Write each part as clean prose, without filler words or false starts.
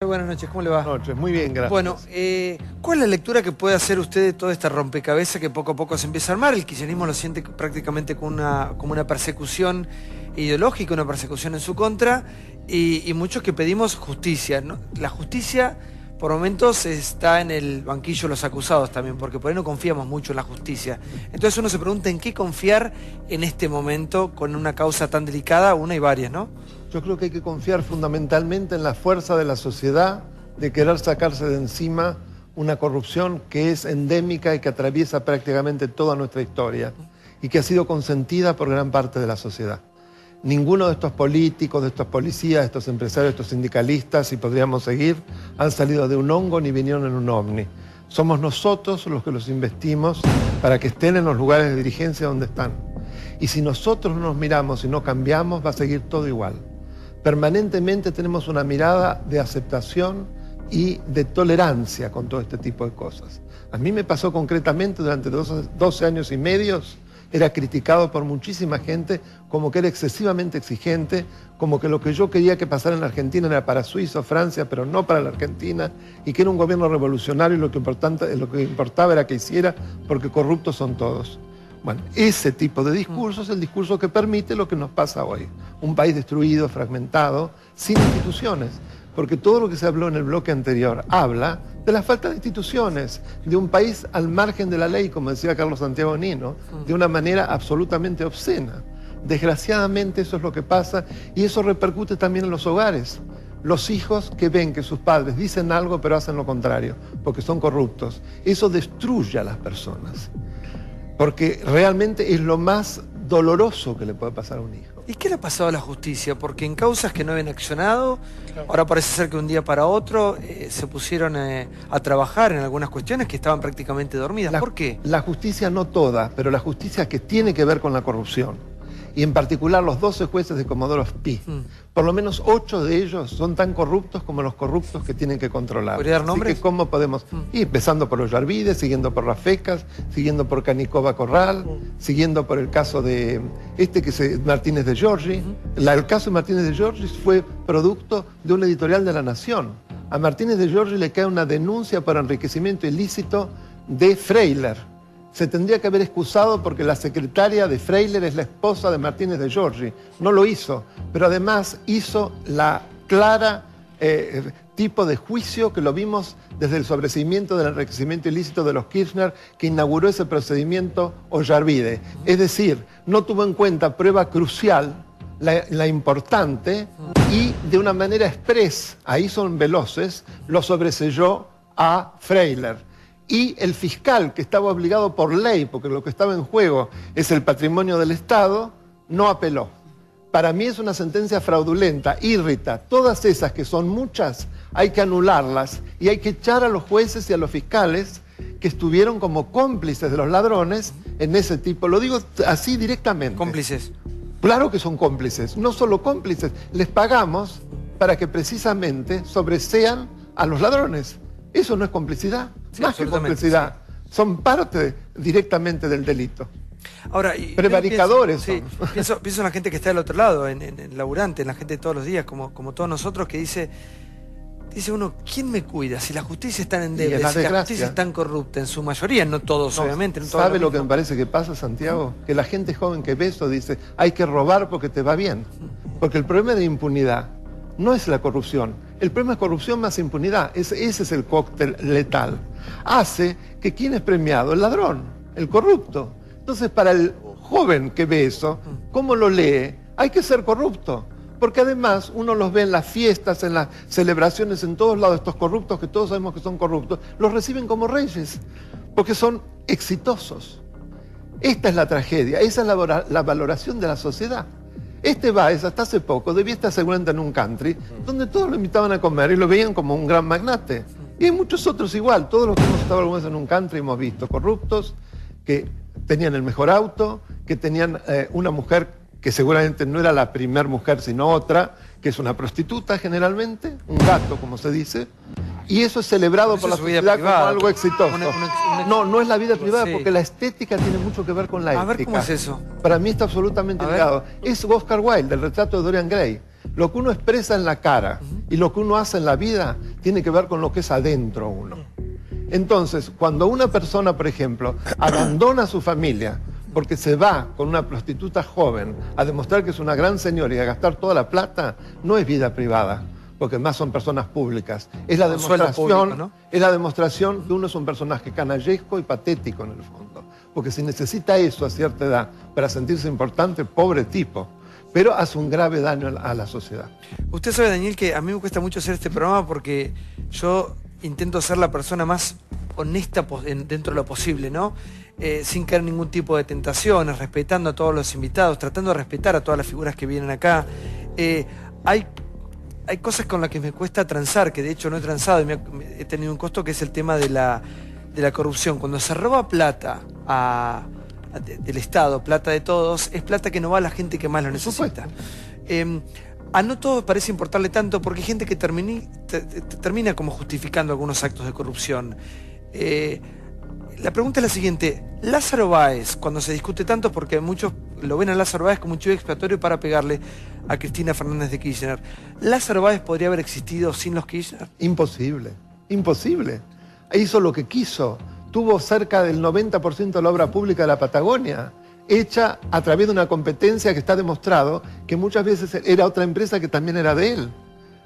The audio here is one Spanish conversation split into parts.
Buenas noches, ¿cómo le va? Buenas noches, muy bien, gracias. Bueno, ¿cuál es la lectura que puede hacer usted de todo este rompecabezas que poco a poco se empieza a armar? El kirchnerismo lo siente prácticamente como una persecución ideológica, una persecución en su contra, y muchos que pedimos justicia, ¿no? La justicia, por momentos, está en el banquillo de los acusados también, porque por ahí no confiamos mucho en la justicia. Entonces uno se pregunta en qué confiar en este momento con una causa tan delicada, una y varias, ¿no? Yo creo que hay que confiar fundamentalmente en la fuerza de la sociedad de querer sacarse de encima una corrupción que es endémica y que atraviesa prácticamente toda nuestra historia y que ha sido consentida por gran parte de la sociedad. Ninguno de estos políticos, de estos policías, de estos empresarios, de estos sindicalistas, y podríamos seguir, han salido de un hongo ni vinieron en un ovni. Somos nosotros los que los investimos para que estén en los lugares de dirigencia donde están. Y si nosotros no nos miramos y no cambiamos, va a seguir todo igual. Permanentemente tenemos una mirada de aceptación y de tolerancia con todo este tipo de cosas. A mí me pasó concretamente durante 12 años y medio, era criticado por muchísima gente como que era excesivamente exigente, como que lo que yo quería que pasara en la Argentina era para Suiza o Francia, pero no para la Argentina, y que era un gobierno revolucionario y lo que importaba era que hiciera, porque corruptos son todos. Bueno, ese tipo de discurso es el discurso que permite lo que nos pasa hoy. Un país destruido, fragmentado, sin instituciones. Porque todo lo que se habló en el bloque anterior habla de la falta de instituciones, de un país al margen de la ley, como decía Carlos Santiago Nino, de una manera absolutamente obscena. Desgraciadamente eso es lo que pasa y eso repercute también en los hogares. Los hijos que ven que sus padres dicen algo pero hacen lo contrario, porque son corruptos. Eso destruye a las personas. Porque realmente es lo más doloroso que le puede pasar a un hijo. ¿Y qué le ha pasado a la justicia? Porque en causas que no habían accionado, ahora parece ser que un día para otro se pusieron a trabajar en algunas cuestiones que estaban prácticamente dormidas. ¿Por qué? La justicia no toda, pero la justicia que tiene que ver con la corrupción. Y en particular los 12 jueces de Comodoro Pi. Por lo menos 8 de ellos son tan corruptos como los corruptos que tienen que controlar. ¿Podría dar nombres? Así que ¿cómo podemos? Y empezando por los Yarvides, siguiendo por Rafecas, siguiendo por Canicova Corral, siguiendo por el caso de Martínez de Giorgi. El caso de Martínez de Giorgi fue producto de un editorial de La Nación. A Martínez de Giorgi le cae una denuncia por enriquecimiento ilícito de Freiler. Se tendría que haber excusado porque la secretaria de Freiler es la esposa de Martínez de Giorgi. No lo hizo, pero además hizo la clara tipo de juicio que lo vimos desde el sobreseimiento del enriquecimiento ilícito de los Kirchner, que inauguró ese procedimiento Ollarvide. Es decir, no tuvo en cuenta prueba crucial, la importante, y de una manera express, ahí son veloces, lo sobreselló a Freiler. Y el fiscal, que estaba obligado por ley, porque lo que estaba en juego es el patrimonio del Estado, no apeló. Para mí es una sentencia fraudulenta, irrita. Todas esas, que son muchas, hay que anularlas y hay que echar a los jueces y a los fiscales que estuvieron como cómplices de los ladrones en ese tipo. Lo digo así directamente. ¿Cómplices? Claro que son cómplices, no solo cómplices. Les pagamos para que precisamente sobresean a los ladrones. Eso no es complicidad, sí, más que complicidad. Sí. Son parte directamente del delito. Ahora, prevaricadores. Pienso en la gente que está del otro lado, en laburante, en la gente de todos los días, como todos nosotros, que dice uno, ¿quién me cuida? Si la justicia es tan endeble, si la justicia es tan corrupta, en su mayoría, no todos, obviamente. No ¿Sabe lo que me parece que pasa, Santiago? Que la gente joven que ve eso dice, hay que robar porque te va bien. Porque el problema de impunidad no es la corrupción. El problema es corrupción más impunidad. Ese es el cóctel letal. Hace que ¿quién es premiado? El ladrón, el corrupto. Entonces, para el joven que ve eso, ¿cómo lo lee? Hay que ser corrupto. Porque además uno los ve en las fiestas, en las celebraciones, en todos lados, estos corruptos, que todos sabemos que son corruptos, los reciben como reyes, porque son exitosos. Esta es la tragedia, esa es la valoración de la sociedad. Báez, hasta hace poco, debía estar seguramente en un country, donde todos lo invitaban a comer y lo veían como un gran magnate. Y hay muchos otros igual, todos los que hemos estado alguna vez en un country hemos visto corruptos, que tenían el mejor auto, que tenían una mujer que seguramente no era la primer mujer, sino otra, que es una prostituta generalmente, un gato, como se dice, y eso es celebrado por la sociedad como algo exitoso. No es la vida privada, porque la estética tiene mucho que ver con la ética. A ver, ¿cómo es eso? Para mí está absolutamente ligado. Es Oscar Wilde, el retrato de Dorian Gray. Lo que uno expresa en la cara Y lo que uno hace en la vida tiene que ver con lo que es adentro uno. Entonces, cuando una persona, por ejemplo, abandona a su familia porque se va con una prostituta joven a demostrar que es una gran señora y a gastar toda la plata, no es vida privada, porque más son personas públicas. Es la demostración, ¿no? Es la demostración que uno es un personaje canallesco y patético en el fondo. Porque si necesita eso a cierta edad para sentirse importante, pobre tipo. Pero hace un grave daño a la sociedad. Usted sabe, Daniel, que a mí me cuesta mucho hacer este programa porque yo intento ser la persona más honesta dentro de lo posible, ¿no? Sin caer en ningún tipo de tentaciones, respetando a todos los invitados, tratando de respetar a todas las figuras que vienen acá. Hay cosas con las que me cuesta transar, que de hecho no he transado y he tenido un costo, que es el tema de la corrupción. Cuando se roba plata del Estado, plata de todos, es plata que no va a la gente que más lo necesita. A no todos parece importarle tanto porque hay gente que termina como justificando algunos actos de corrupción. La pregunta es la siguiente: Lázaro Báez, cuando se discute tanto, porque muchos lo ven a Lázaro Báez como un chivo expiatorio para pegarle a Cristina Fernández de Kirchner, ¿Lázaro Báez podría haber existido sin los Kirchner? Imposible, imposible. Hizo lo que quiso. Tuvo cerca del 90% de la obra pública de la Patagonia hecha a través de una competencia que está demostrado que muchas veces era otra empresa que también era de él.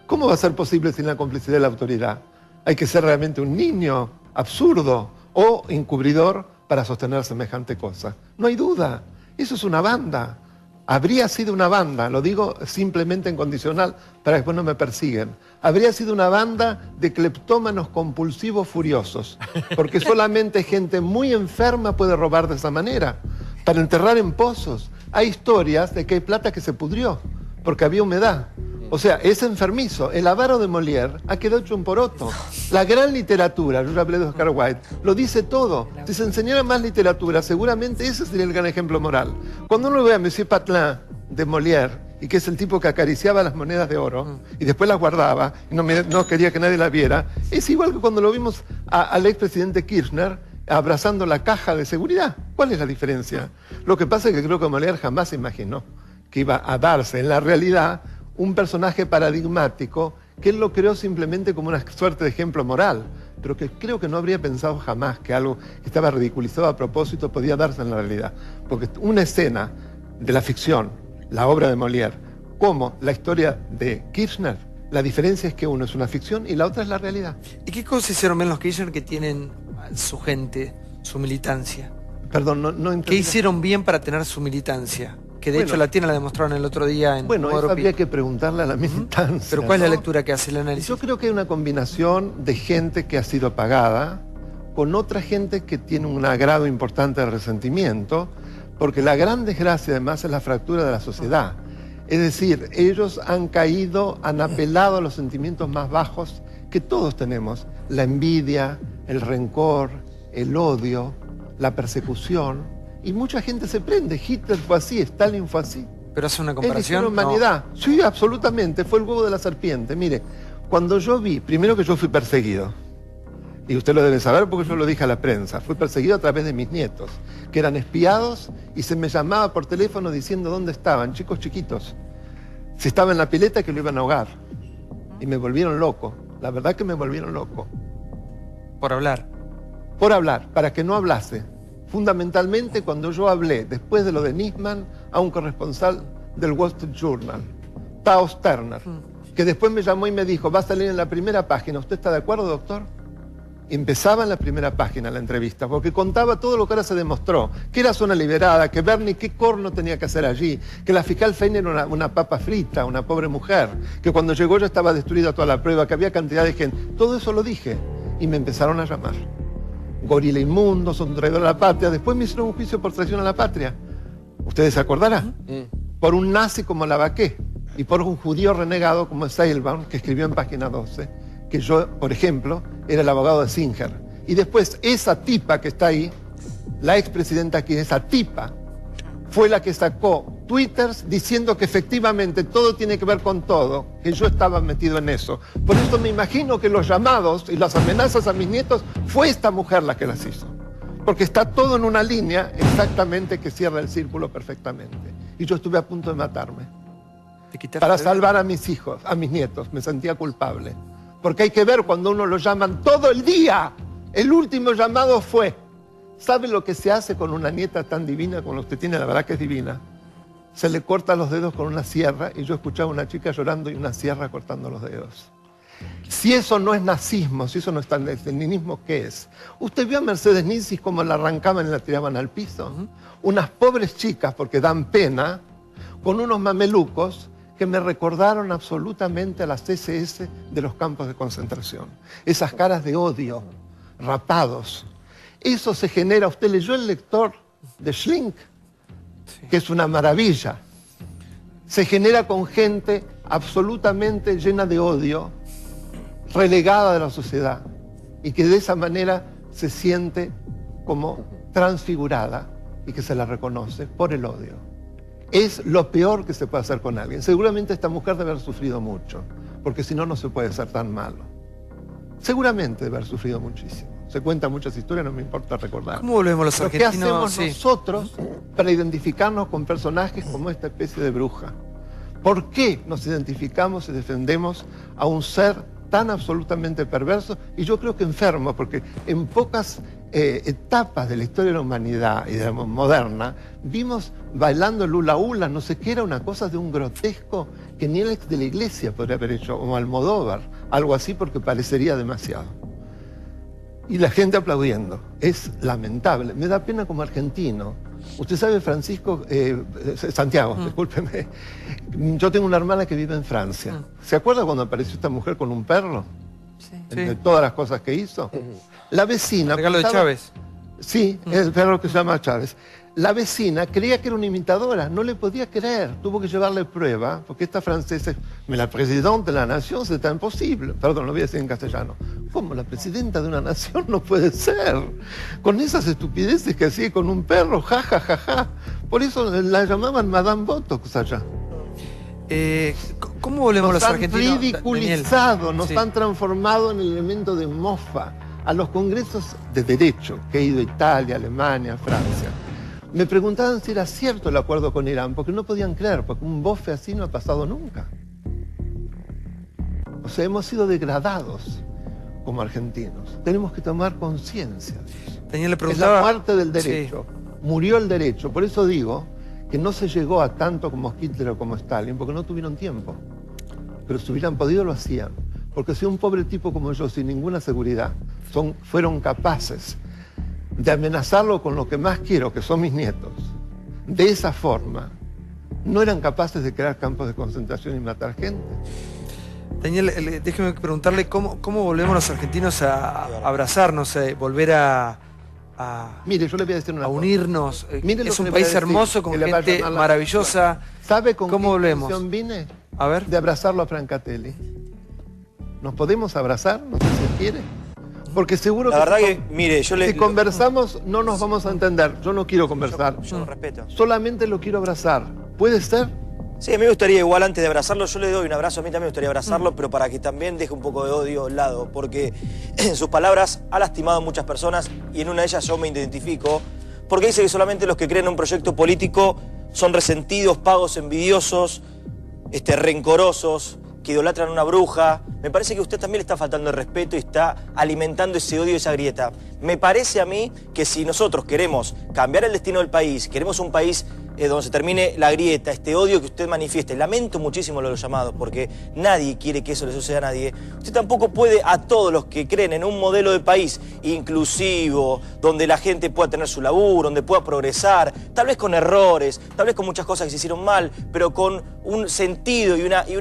¿Cómo va a ser posible sin la complicidad de la autoridad? Hay que ser realmente un niño absurdo o encubridor para sostener semejante cosa. No hay duda, eso es una banda. Habría sido una banda, lo digo simplemente en condicional para que después no me persiguen. Habría sido una banda de cleptómanos compulsivos furiosos, porque solamente gente muy enferma puede robar de esa manera, para enterrar en pozos. Hay historias de que hay plata que se pudrió, porque había humedad. O sea, es enfermizo. El avaro de Molière ha quedado hecho un poroto. La gran literatura, yo ya hablé de Oscar Wilde, lo dice todo. Si se enseñara más literatura, seguramente ese sería el gran ejemplo moral. Cuando uno ve a Monsieur Patelin de Molière, y que es el tipo que acariciaba las monedas de oro, y después las guardaba, y no quería que nadie las viera, es igual que cuando lo vimos al expresidente Kirchner abrazando la caja de seguridad. ¿Cuál es la diferencia? Lo que pasa es que creo que Molière jamás imaginó que iba a darse en la realidad un personaje paradigmático que él lo creó simplemente como una suerte de ejemplo moral, pero que creo que no habría pensado jamás que algo que estaba ridiculizado a propósito podía darse en la realidad. Porque una escena de la ficción, la obra de Molière, como la historia de Kirchner, la diferencia es que uno es una ficción y la otra es la realidad. ¿Y qué cosas hicieron bien los Kirchner que tienen su gente, su militancia? Perdón, no entendí. ¿Qué hicieron bien para tener su militancia? Que de hecho la demostraron el otro día en Bueno, eso habría que preguntarle a la militancia. Pero ¿cuál es la lectura que hace el análisis? Yo creo que hay una combinación de gente que ha sido pagada con otra gente que tiene un grado importante de resentimiento, porque la gran desgracia además es la fractura de la sociedad. Es decir, ellos han apelado a los sentimientos más bajos que todos tenemos: la envidia, el rencor, el odio, la persecución. Y mucha gente se prende. Hitler fue así, Stalin fue así. ¿Pero hace una comparación? Es humanidad. No. Sí, absolutamente. Fue el huevo de la serpiente. Mire, cuando yo vi, primero que yo fui perseguido, y usted lo debe saber porque yo lo dije a la prensa, fui perseguido a través de mis nietos, que eran espiados, y se me llamaba por teléfono diciendo dónde estaban, chicos chiquitos. Si estaba en la pileta, que lo iban a ahogar. Y me volvieron loco. La verdad que me volvieron loco. ¿Por hablar? Por hablar, para que no hablase. Fundamentalmente cuando yo hablé, después de lo de Nisman, a un corresponsal del Wall Street Journal, Taos Turner, que después me llamó y me dijo: va a salir en la primera página, ¿usted está de acuerdo, doctor? Y empezaba en la primera página la entrevista, porque contaba todo lo que ahora se demostró, que era zona liberada, que Bernie qué corno tenía que hacer allí, que la fiscal Feiner era una papa frita, una pobre mujer, que cuando llegó ya estaba destruida toda la prueba, que había cantidad de gente. Todo eso lo dije, y me empezaron a llamar. Gorila inmundo, son traidor a la patria. Después me hicieron un juicio por traición a la patria. ¿Ustedes se acordarán? Por un nazi como Lavaqué y por un judío renegado como Seilbaum, que escribió en página 12, que yo, por ejemplo, era el abogado de Singer. Y después esa tipa que está ahí, la expresidenta aquí, esa tipa, fue la que sacó twitters diciendo que efectivamente todo tiene que ver con todo, que yo estaba metido en eso. Por eso me imagino que los llamados y las amenazas a mis nietos fue esta mujer la que las hizo. Porque está todo en una línea exactamente que cierra el círculo perfectamente. Y yo estuve a punto de matarme. para salvar a mis hijos, a mis nietos. Me sentía culpable. Porque hay que ver cuando uno lo llaman todo el día. El último llamado fue. ¿Sabe lo que se hace con una nieta tan divina como usted tiene? La verdad que es divina. Se le corta los dedos con una sierra y yo escuchaba a una chica llorando y una sierra cortando los dedos. Si eso no es nazismo, si eso no es leninismo, ¿qué es? Usted vio a Mercedes Ninzis cómo la arrancaban y la tiraban al piso. Unas pobres chicas, porque dan pena, con unos mamelucos que me recordaron absolutamente a las SS de los campos de concentración. Esas caras de odio, rapados. Eso se genera. Usted leyó el lector de Schlink, que es una maravilla. Se genera con gente absolutamente llena de odio, relegada de la sociedad, y que de esa manera se siente como transfigurada y que se la reconoce por el odio. Es lo peor que se puede hacer con alguien. Seguramente esta mujer debe haber sufrido mucho, porque si no, no se puede ser tan malo. Seguramente debe haber sufrido muchísimo. Se cuentan muchas historias, no me importa recordar. ¿Cómo volvemos los argentinos? ¿Qué hacemos nosotros para identificarnos con personajes como esta especie de bruja? ¿Por qué nos identificamos y defendemos a un ser tan absolutamente perverso? Y yo creo que enfermo, porque en pocas etapas de la historia de la humanidad y de la moderna, vimos bailando el hula hula, no sé qué, era una cosa de un grotesco que ni el ex de la iglesia podría haber hecho, o Almodóvar, algo así, porque parecería demasiado. Y la gente aplaudiendo. Es lamentable. Me da pena como argentino. Usted sabe, Francisco, Santiago, discúlpeme. Yo tengo una hermana que vive en Francia. ¿Se acuerda cuando apareció esta mujer con un perro? Sí. Entre todas las cosas que hizo. La vecina... ¿Regalo de Chávez? Sí, el perro que se llama Chávez. La vecina creía que era una imitadora, no le podía creer, tuvo que llevarle prueba, porque esta francesa, la presidenta de la nación, c'est imposible. Perdón, lo voy a decir en castellano. ¿Cómo la presidenta de una nación? No puede ser. Con esas estupideces que hacía con un perro, ja, ja, ja, ja. Por eso la llamaban Madame Botox allá. ¿Cómo volvemos los argentinos? Nos han ridiculizado, nos han transformado en el elemento de mofa. A los congresos de derecho, que he ido a Italia, Alemania, Francia, me preguntaban si era cierto el acuerdo con Irán, porque no podían creer, porque un bofe así no ha pasado nunca. O sea, hemos sido degradados como argentinos. Tenemos que tomar conciencia de eso. Daniel le preguntaba... Es la muerte del derecho. Sí. Murió el derecho. Por eso digo que no se llegó a tanto como Hitler o como Stalin, porque no tuvieron tiempo. Pero si hubieran podido, lo hacían. Porque si un pobre tipo como yo, sin ninguna seguridad, fueron capaces de amenazarlo con lo que más quiero, que son mis nietos, de esa forma, no eran capaces de crear campos de concentración y matar gente. Daniel, déjeme preguntarle cómo volvemos los argentinos a abrazarnos, volver a mire, yo le voy a decir una cosa. Unirnos. Es un país hermoso, con gente maravillosa. ¿Sabe con cómo volvemos? Qué vine? A ver. De abrazarlo a Francatelli. ¿Nos podemos abrazar? No sé si quiere. Porque seguro la verdad que, mire, si conversamos no nos vamos a entender. Yo no quiero conversar. Yo lo respeto. Solamente lo quiero abrazar. ¿Puede ser? Sí, a mí me gustaría, igual antes de abrazarlo, yo le doy un abrazo, a mí también me gustaría abrazarlo, pero para que también deje un poco de odio al lado, porque en sus palabras ha lastimado a muchas personas y en una de ellas yo me identifico, porque dice que solamente los que creen en un proyecto político son resentidos, pagos, envidiosos, rencorosos, que idolatran a una bruja. Me parece que usted también le está faltando el respeto y está alimentando ese odio y esa grieta. Me parece a mí que si nosotros queremos cambiar el destino del país, queremos un país donde se termine la grieta, este odio que usted manifieste, lamento muchísimo lo de los llamados, porque nadie quiere que eso le suceda a nadie. Usted tampoco puede a todos los que creen en un modelo de país inclusivo, donde la gente pueda tener su laburo, donde pueda progresar, tal vez con errores, tal vez con muchas cosas que se hicieron mal, pero con un sentido y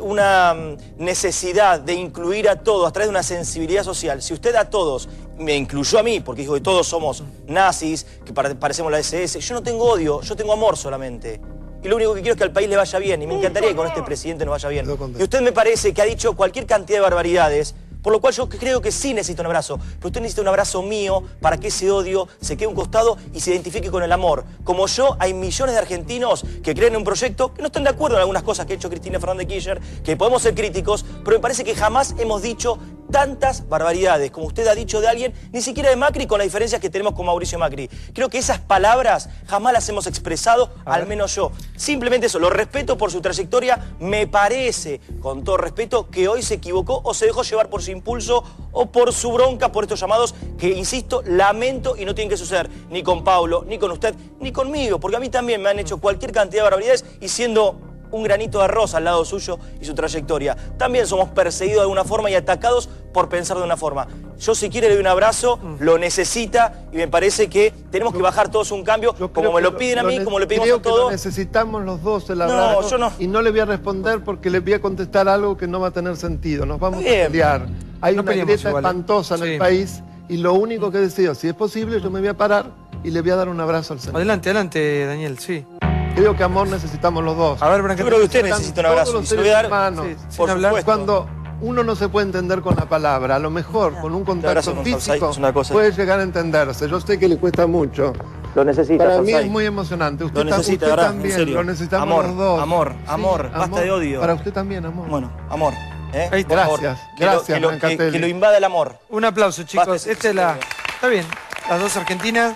una necesidad de incluir a todos a través de una sensibilidad social. Si usted a todos, me incluyó a mí, porque dijo que todos somos nazis, que parecemos la SS, yo no tengo odio, yo tengo amor solamente. Y lo único que quiero es que al país le vaya bien, y me encantaría que con este presidente nos vaya bien. Y usted me parece que ha dicho cualquier cantidad de barbaridades, por lo cual yo creo que sí necesita un abrazo, pero usted necesita un abrazo mío para que ese odio se quede a un costado y se identifique con el amor. Como yo, hay millones de argentinos que creen en un proyecto, que no están de acuerdo en algunas cosas que ha hecho Cristina Fernández de Kirchner, que podemos ser críticos, pero me parece que jamás hemos dicho tantas barbaridades, como usted ha dicho de alguien, ni siquiera de Macri, con las diferencias que tenemos con Mauricio Macri. Creo que esas palabras jamás las hemos expresado, al menos yo. Simplemente eso, lo respeto por su trayectoria. Me parece, con todo respeto, que hoy se equivocó o se dejó llevar por su impulso o por su bronca por estos llamados que, insisto, lamento y no tienen que suceder ni con Paulo, ni con usted, ni conmigo, porque a mí también me han hecho cualquier cantidad de barbaridades y siendo un granito de arroz al lado suyo y su trayectoria. También somos perseguidos de alguna forma y atacados por pensar de una forma. Yo, si quiere, le doy un abrazo, lo necesita y me parece que tenemos que bajar todos un cambio, como me lo piden a mí, como le pedimos a todos. Necesitamos los dos el abrazo. No, yo no. Y no le voy a responder porque le voy a contestar algo que no va a tener sentido. Nos vamos a pelear. Hay una grieta espantosa en el país y lo único que decido, si es posible, yo me voy a parar y le voy a dar un abrazo al Señor. Adelante, adelante, Daniel, sí. Creo que amor necesitamos los dos. A ver, Brancatelli, yo creo que usted necesita un abrazo. Y se lo voy a dar, por supuesto. Cuando uno no se puede entender con la palabra, a lo mejor con un contacto físico puede llegar a entenderse. Yo sé que le cuesta mucho. Lo necesita. Para mí es muy emocionante. Usted, lo necesita, usted ¿verdad? también. En serio. Lo necesitamos amor, los dos. amor, amor, sí, basta de odio. Para usted también, amor. Bueno, amor. Gracias, gracias, que lo invada el amor. Un aplauso, chicos. Esta es la... Está bien, las dos Argentinas,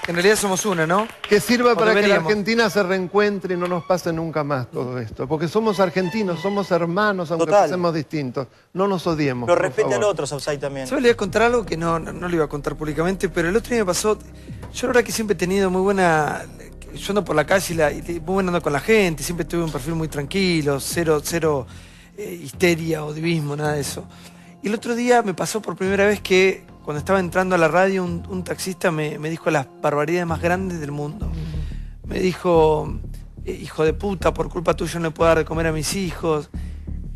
en realidad somos una, ¿no? Que sirva para que la Argentina se reencuentre y no nos pase nunca más todo esto. Porque somos argentinos, somos hermanos, aunque pensemos distintos. No nos odiemos. Pero respete al otro, Sauzay, también. Yo le voy a contar algo que no lo iba a contar públicamente, pero el otro día me pasó... Yo la verdad que siempre he tenido muy buena... Yo ando por la calle y muy buena ando con la gente, siempre tuve un perfil muy tranquilo, cero histeria o divismo, nada de eso. Y el otro día me pasó por primera vez que cuando estaba entrando a la radio un taxista me dijo las barbaridades más grandes del mundo. Me dijo, hijo de puta, por culpa tuya no le puedo dar de comer a mis hijos.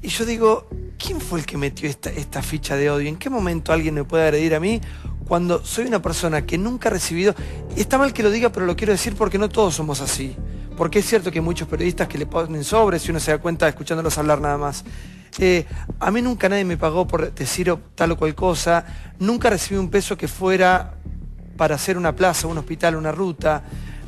Y yo digo, ¿quién fue el que metió esta ficha de odio? ¿En qué momento alguien me puede agredir a mí cuando soy una persona que nunca ha recibido... Y está mal que lo diga, pero lo quiero decir porque no todos somos así. Porque es cierto que hay muchos periodistas que le ponen sobres y uno se da cuenta escuchándolos hablar nada más. A mí nunca nadie me pagó por decir tal o cual cosa. Nunca recibí un peso que fuera para hacer una plaza, un hospital, una ruta.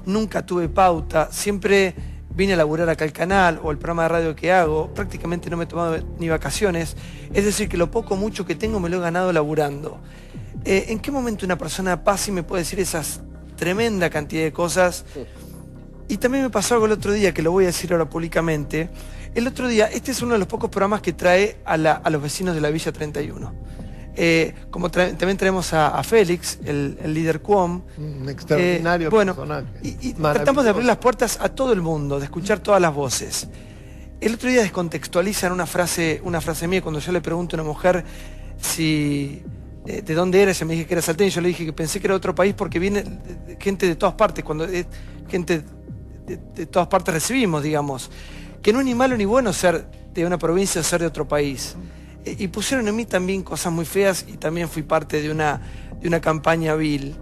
Nunca tuve pauta. Siempre vine a laburar acá al canal o el programa de radio que hago. Prácticamente no me he tomado ni vacaciones. Es decir, que lo poco o mucho que tengo me lo he ganado laburando. ¿En qué momento una persona pasa y me puede decir esas tremenda cantidad de cosas? Y también me pasó algo el otro día, que lo voy a decir ahora públicamente. El otro día, este es uno de los pocos programas que trae a los vecinos de la Villa 31. También traemos a Félix, el líder QOM. Un extraordinario personaje. Y tratamos de abrir las puertas a todo el mundo, de escuchar todas las voces. El otro día descontextualizan una frase mía cuando yo le pregunto a una mujer si... ¿De dónde era? Ella me dije que era salteño y yo le dije que pensé que era otro país porque viene gente de todas partes, gente de todas partes recibimos, digamos. Que no es ni malo ni bueno ser de una provincia o ser de otro país. Y pusieron en mí también cosas muy feas y también fui parte de una campaña vil.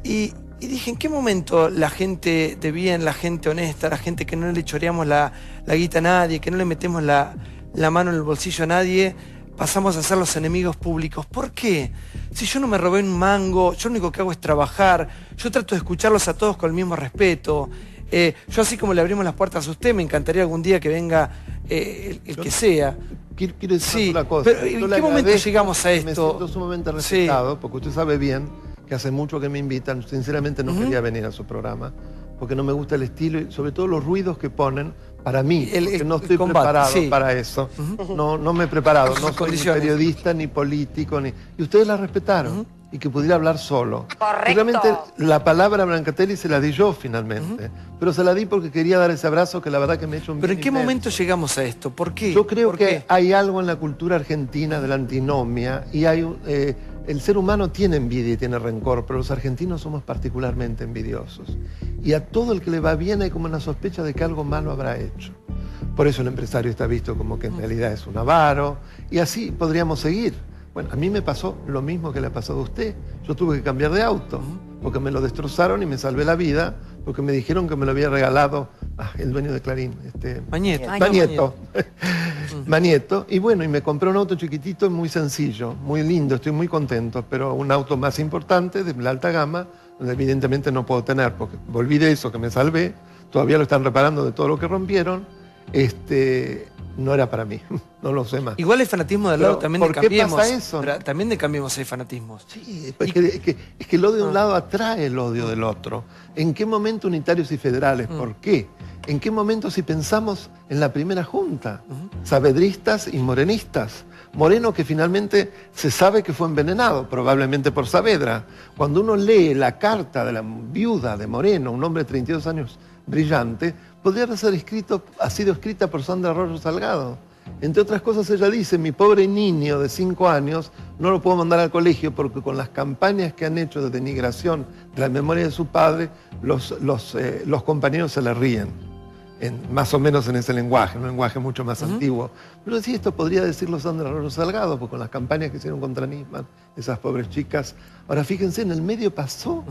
Y dije, ¿en qué momento la gente de bien, la gente honesta, la gente que no le choreamos la guita a nadie, que no le metemos la mano en el bolsillo a nadie, pasamos a ser los enemigos públicos? ¿Por qué? Si yo no me robé un mango, yo lo único que hago es trabajar, yo trato de escucharlos a todos con el mismo respeto. Yo, así como le abrimos las puertas a usted, me encantaría algún día que venga el que sea. Quiero decir una cosa. Pero ¿en qué momento llegamos a esto? Me siento sumamente respetado, porque usted sabe bien que hace mucho que me invitan. Sinceramente no quería venir a su programa, porque no me gusta el estilo y sobre todo los ruidos que ponen para mí, porque no estoy preparado para eso. No me he preparado, no soy ni periodista, ni político, y ustedes la respetaron. Y que pudiera hablar solo. Correcto. Realmente la palabra a Brancatelli se la di yo finalmente, pero se la di porque quería dar ese abrazo que la verdad que me ha hecho un bien. ¿Pero en qué momento llegamos a esto? ¿Por qué? Yo creo que hay algo en la cultura argentina de la antinomia y hay el ser humano tiene envidia y tiene rencor, pero los argentinos somos particularmente envidiosos. Y a todo el que le va bien hay como una sospecha de que algo malo habrá hecho. Por eso el empresario está visto como que en realidad es un avaro y así podríamos seguir. Bueno, a mí me pasó lo mismo que le ha pasado a usted. Yo tuve que cambiar de auto, porque me lo destrozaron y me salvé la vida, porque me dijeron que me lo había regalado el dueño de Clarín, Mañeto. Mañeto. Y bueno, y me compré un auto chiquitito, muy sencillo, muy lindo, estoy muy contento, pero un auto más importante, de la alta gama, donde evidentemente no puedo tener, porque volví de eso, que me salvé, todavía lo están reparando de todo lo que rompieron, no era para mí, no lo sé más. Igual el fanatismo del lado también de Cambiemos. ¿Por qué pasa eso? Pero también de Cambiemos hay fanatismos. Sí, es que el odio de un lado atrae el odio del otro. ¿En qué momento unitarios y federales? ¿Por qué? ¿En qué momento si pensamos en la primera junta? Saavedristas y morenistas. Moreno que finalmente se sabe que fue envenenado, probablemente por Saavedra. Cuando uno lee la carta de la viuda de Moreno, un hombre de 32 años brillante, podría haber sido escrita por Sandra Arroyo Salgado. Entre otras cosas ella dice, mi pobre niño de 5 años no lo puedo mandar al colegio porque con las campañas que han hecho de denigración de la memoria de su padre, los compañeros se le ríen. Más o menos en ese lenguaje, un lenguaje mucho más antiguo. Pero sí, esto podría decirlo Sandra Arroyo Salgado, porque con las campañas que hicieron contra Nisman, esas pobres chicas. Ahora fíjense, en el medio pasó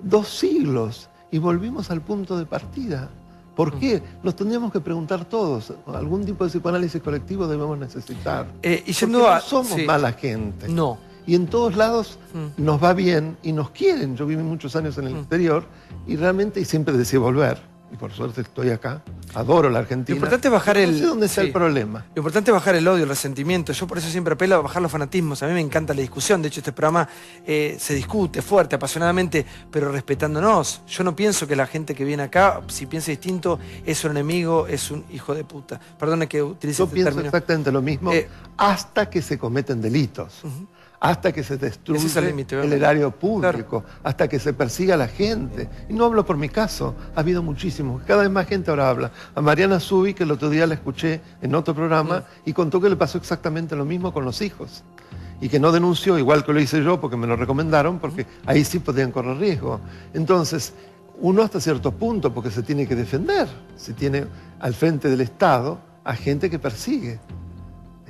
2 siglos y volvimos al punto de partida. ¿Por qué? Nos tendríamos que preguntar todos. Algún tipo de psicoanálisis colectivo debemos necesitar. Porque no somos mala gente. No. Y en todos lados nos va bien y nos quieren. Yo viví muchos años en el exterior y realmente siempre deseé volver. Y por suerte estoy acá, adoro la Argentina. Lo importante es bajar el... No sé dónde está el problema. Lo importante es bajar el odio, el resentimiento. Yo por eso siempre apelo a bajar los fanatismos. A mí me encanta la discusión. De hecho, este programa se discute fuerte, apasionadamente, pero respetándonos. Yo no pienso que la gente que viene acá, si piensa distinto, es un enemigo, es un hijo de puta. Perdone que utilice este término. Yo pienso exactamente lo mismo hasta que se cometen delitos. Hasta que se destruye el erario público, hasta que se persiga a la gente. Y no hablo por mi caso, ha habido muchísimos. Cada vez más gente ahora habla. A Mariana Zubi, que el otro día la escuché en otro programa, y contó que le pasó exactamente lo mismo con los hijos. Y que no denunció, igual que lo hice yo, porque me lo recomendaron, porque ahí sí podían correr riesgo. Entonces, uno hasta cierto punto, porque se tiene que defender, se tiene al frente del Estado a gente que persigue.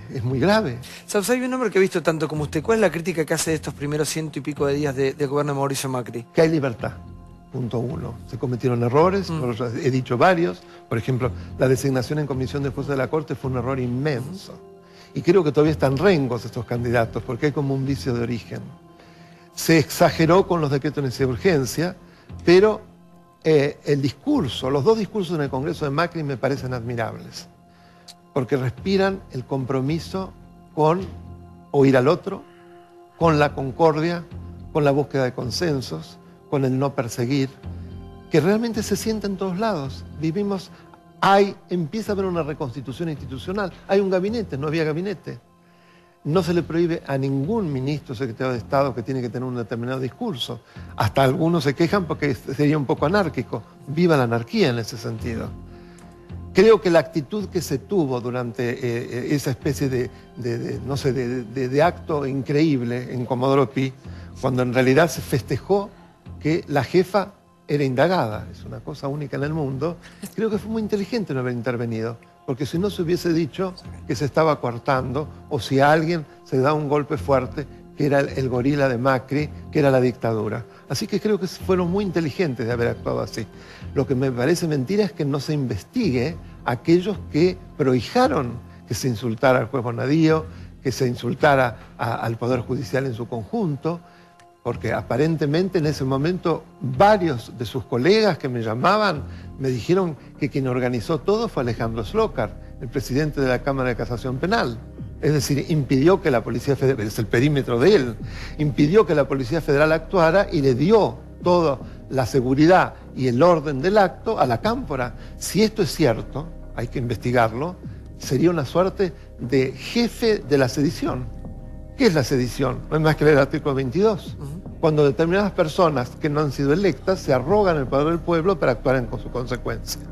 Es muy grave. ¿Sabes? Hay un hombre que he visto tanto como usted. ¿Cuál es la crítica que hace de estos primeros 100 y pico de días de gobierno de Mauricio Macri? Que hay libertad, punto 1. Se cometieron errores, he dicho varios. Por ejemplo, la designación en comisión de jueces de la Corte fue un error inmenso. Y creo que todavía están rengos estos candidatos, porque hay como un vicio de origen. Se exageró con los decretos de necesidad de urgencia, pero el discurso, los 2 discursos en el Congreso de Macri me parecen admirables. Porque respiran el compromiso con oír al otro, con la concordia, con la búsqueda de consensos, con el no perseguir, que realmente se siente en todos lados. Empieza a haber una reconstitución institucional. Hay un gabinete, no había gabinete. No se le prohíbe a ningún ministro o secretario de Estado que tiene que tener un determinado discurso. Hasta algunos se quejan porque sería un poco anárquico. Viva la anarquía en ese sentido. Creo que la actitud que se tuvo durante esa especie de acto increíble en Comodoro Pi, cuando en realidad se festejó que la jefa era indagada, es una cosa única en el mundo, creo que fue muy inteligente no haber intervenido, porque si no se hubiese dicho que se estaba coartando o si a alguien se da un golpe fuerte, que era el gorila de Macri, que era la dictadura. Así que creo que fueron muy inteligentes de haber actuado así. Lo que me parece mentira es que no se investigue a aquellos que prohijaron que se insultara al juez Bonadío, que se insultara al Poder Judicial en su conjunto, porque aparentemente en ese momento varios de sus colegas que me llamaban me dijeron que quien organizó todo fue Alejandro Slokar, el presidente de la Cámara de Casación Penal. Es decir, impidió que la Policía Federal, es el perímetro de él, impidió que la Policía Federal actuara y le dio toda la seguridad y el orden del acto a la Cámpora. Si esto es cierto, hay que investigarlo, sería una suerte de jefe de la sedición. ¿Qué es la sedición? No es más que el artículo 22. Cuando determinadas personas que no han sido electas se arrogan el poder del pueblo para actuar en su consecuencia.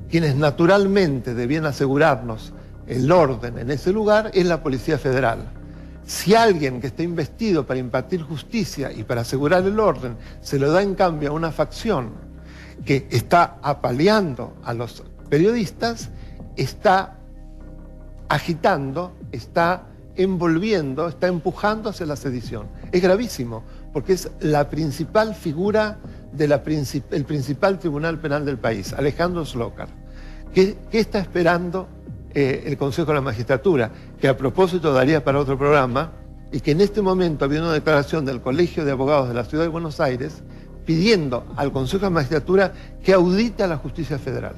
Quienes naturalmente debían asegurarnos el orden en ese lugar es la Policía Federal. Si alguien que está investido para impartir justicia y para asegurar el orden se lo da en cambio a una facción que está apaleando a los periodistas, está agitando, está envolviendo, está empujando hacia la sedición. Es gravísimo, porque es la principal figura del principal tribunal penal del país, Alejandro Slokar. ¿Qué está esperando el Consejo de la Magistratura? Que a propósito daría para otro programa, y que en este momento había una declaración del Colegio de Abogados de la Ciudad de Buenos Aires pidiendo al Consejo de la Magistratura que audite a la justicia federal.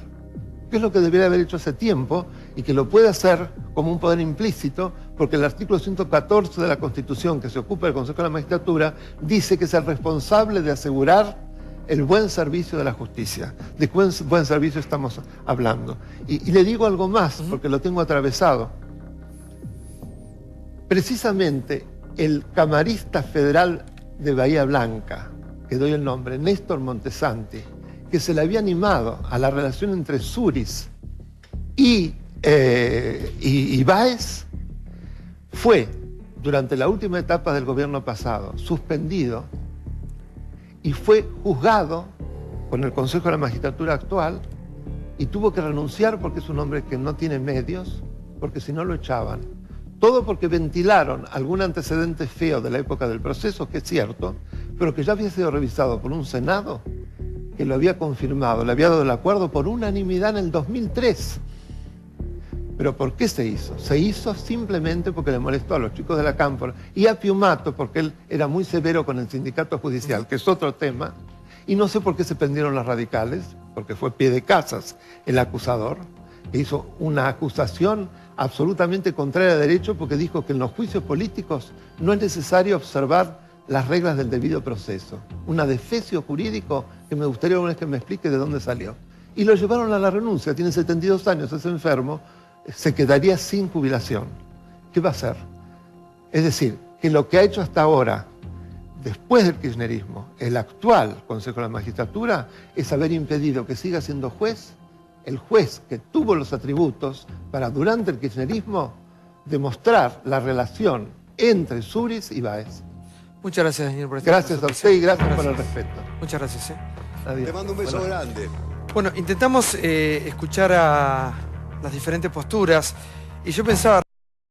Que es lo que debería haber hecho hace tiempo y que lo puede hacer como un poder implícito, porque el artículo 114 de la Constitución, que se ocupa del Consejo de la Magistratura, dice que es el responsable de asegurar el buen servicio de la justicia. ¿De qué buen servicio estamos hablando? Y le digo algo más, porque lo tengo atravesado. Precisamente el camarista federal de Bahía Blanca, que doy el nombre, Néstor Montesanti, que se le había animado a la relación entre Suris y Báez, fue, durante la última etapa del gobierno pasado, suspendido y fue juzgado con el Consejo de la Magistratura actual y tuvo que renunciar porque es un hombre que no tiene medios, porque si no lo echaban. Todo porque ventilaron algún antecedente feo de la época del proceso, que es cierto, pero que ya había sido revisado por un Senado que lo había confirmado, le había dado el acuerdo por unanimidad en el 2003. ¿Pero por qué se hizo? Se hizo simplemente porque le molestó a los chicos de la Cámpora y a Piumato, porque él era muy severo con el sindicato judicial, que es otro tema, y no sé por qué se prendieron los radicales, porque fue Piedecasas el acusador, que hizo una acusación absolutamente contraria a derecho, porque dijo que en los juicios políticos no es necesario observar las reglas del debido proceso. Un adefesio jurídico que me gustaría una vez que me explique de dónde salió. Y lo llevaron a la renuncia, tiene 72 años, es enfermo, se quedaría sin jubilación. ¿Qué va a hacer? Es decir, que lo que ha hecho hasta ahora, después del kirchnerismo, el actual Consejo de la Magistratura, es haber impedido que siga siendo juez, el juez que tuvo los atributos para, durante el kirchnerismo, demostrar la relación entre Suris y Báez. Muchas gracias, señor presidente. Gracias a usted y gracias por el respeto. Muchas gracias. Adiós. Te mando un beso grande. Bueno, intentamos escuchar a las diferentes posturas y yo pensaba...